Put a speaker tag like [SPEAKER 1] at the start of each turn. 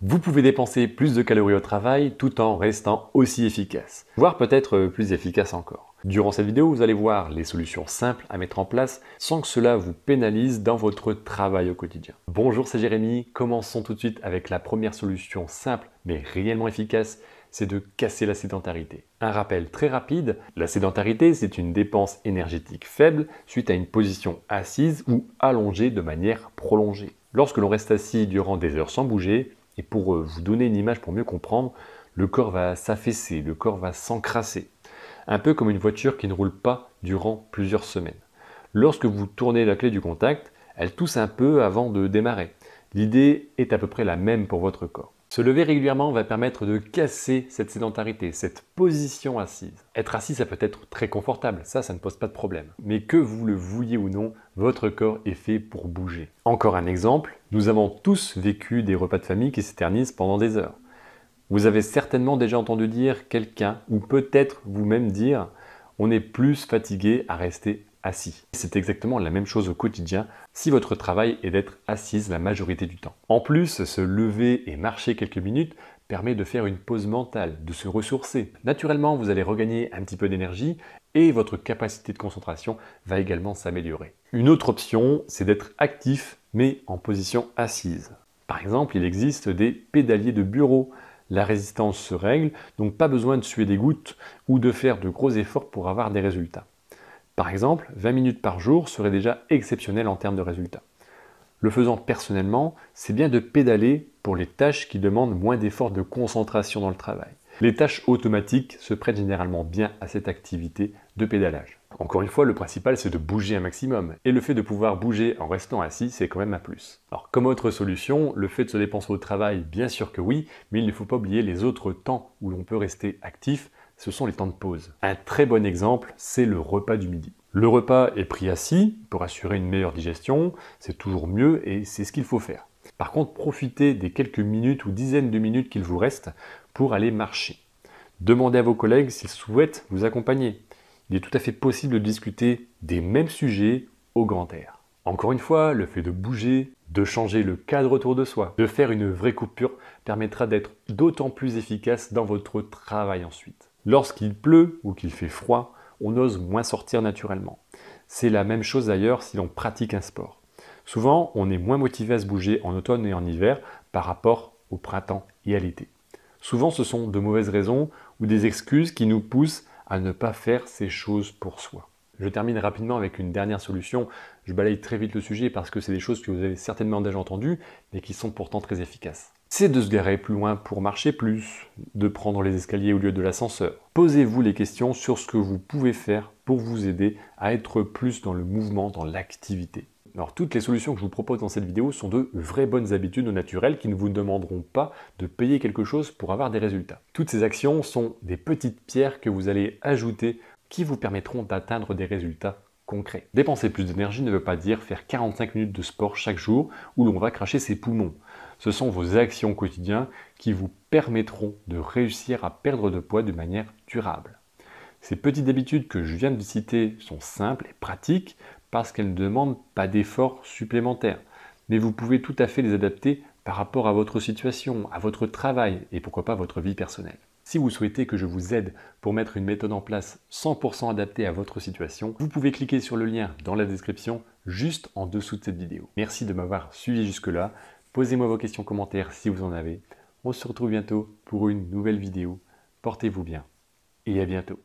[SPEAKER 1] Vous pouvez dépenser plus de calories au travail tout en restant aussi efficace, voire peut-être plus efficace encore. Durant cette vidéo, vous allez voir les solutions simples à mettre en place sans que cela vous pénalise dans votre travail au quotidien. Bonjour, c'est Jérémy. Commençons tout de suite avec la première solution simple mais réellement efficace, c'est de casser la sédentarité. Un rappel très rapide, la sédentarité, c'est une dépense énergétique faible suite à une position assise ou allongée de manière prolongée. Lorsque l'on reste assis durant des heures sans bouger, et pour vous donner une image pour mieux comprendre, le corps va s'affaisser, le corps va s'encrasser. Un peu comme une voiture qui ne roule pas durant plusieurs semaines. Lorsque vous tournez la clé du contact, elle tousse un peu avant de démarrer. L'idée est à peu près la même pour votre corps. Se lever régulièrement va permettre de casser cette sédentarité, cette position assise. Être assis, ça peut être très confortable, ça ne pose pas de problème. Mais que vous le vouliez ou non, votre corps est fait pour bouger. Encore un exemple, nous avons tous vécu des repas de famille qui s'éternisent pendant des heures. Vous avez certainement déjà entendu dire quelqu'un, ou peut-être vous-même dire « on est plus fatigué à rester assis ». C'est exactement la même chose au quotidien si votre travail est d'être assise la majorité du temps. En plus, se lever et marcher quelques minutes permet de faire une pause mentale, de se ressourcer. Naturellement, vous allez regagner un petit peu d'énergie et votre capacité de concentration va également s'améliorer. Une autre option, c'est d'être actif mais en position assise. Par exemple, il existe des pédaliers de bureau. La résistance se règle, donc pas besoin de suer des gouttes ou de faire de gros efforts pour avoir des résultats. Par exemple, 20 minutes par jour serait déjà exceptionnel en termes de résultats. Le faisant personnellement, c'est bien de pédaler pour les tâches qui demandent moins d'efforts de concentration dans le travail. Les tâches automatiques se prêtent généralement bien à cette activité de pédalage. Encore une fois, le principal c'est de bouger un maximum. Et le fait de pouvoir bouger en restant assis, c'est quand même un plus. Alors comme autre solution, le fait de se dépenser au travail, bien sûr que oui, mais il ne faut pas oublier les autres temps où l'on peut rester actif, ce sont les temps de pause. Un très bon exemple, c'est le repas du midi. Le repas est pris assis pour assurer une meilleure digestion, c'est toujours mieux et c'est ce qu'il faut faire. Par contre, profitez des quelques minutes ou dizaines de minutes qu'il vous reste pour aller marcher. Demandez à vos collègues s'ils souhaitent vous accompagner. Il est tout à fait possible de discuter des mêmes sujets au grand air. Encore une fois, le fait de bouger, de changer le cadre autour de soi, de faire une vraie coupure permettra d'être d'autant plus efficace dans votre travail ensuite. Lorsqu'il pleut ou qu'il fait froid, on ose moins sortir naturellement. C'est la même chose d'ailleurs si l'on pratique un sport. Souvent, on est moins motivé à se bouger en automne et en hiver par rapport au printemps et à l'été. Souvent, ce sont de mauvaises raisons ou des excuses qui nous poussent à ne pas faire ces choses pour soi. Je termine rapidement avec une dernière solution. Je balaye très vite le sujet parce que c'est des choses que vous avez certainement déjà entendues, mais qui sont pourtant très efficaces. C'est de se garer plus loin pour marcher plus, de prendre les escaliers au lieu de l'ascenseur. Posez-vous les questions sur ce que vous pouvez faire pour vous aider à être plus dans le mouvement, dans l'activité. Alors toutes les solutions que je vous propose dans cette vidéo sont de vraies bonnes habitudes naturelles qui ne vous demanderont pas de payer quelque chose pour avoir des résultats. Toutes ces actions sont des petites pierres que vous allez ajouter qui vous permettront d'atteindre des résultats concrets. Dépenser plus d'énergie ne veut pas dire faire 45 minutes de sport chaque jour où l'on va cracher ses poumons. Ce sont vos actions quotidiennes qui vous permettront de réussir à perdre de poids de manière durable. Ces petites habitudes que je viens de citer sont simples et pratiques parce qu'elles ne demandent pas d'efforts supplémentaires. Mais vous pouvez tout à fait les adapter par rapport à votre situation, à votre travail et pourquoi pas votre vie personnelle. Si vous souhaitez que je vous aide pour mettre une méthode en place 100% adaptée à votre situation, vous pouvez cliquer sur le lien dans la description juste en dessous de cette vidéo. Merci de m'avoir suivi jusque-là. Posez-moi vos questions, commentaires si vous en avez. On se retrouve bientôt pour une nouvelle vidéo. Portez-vous bien et à bientôt.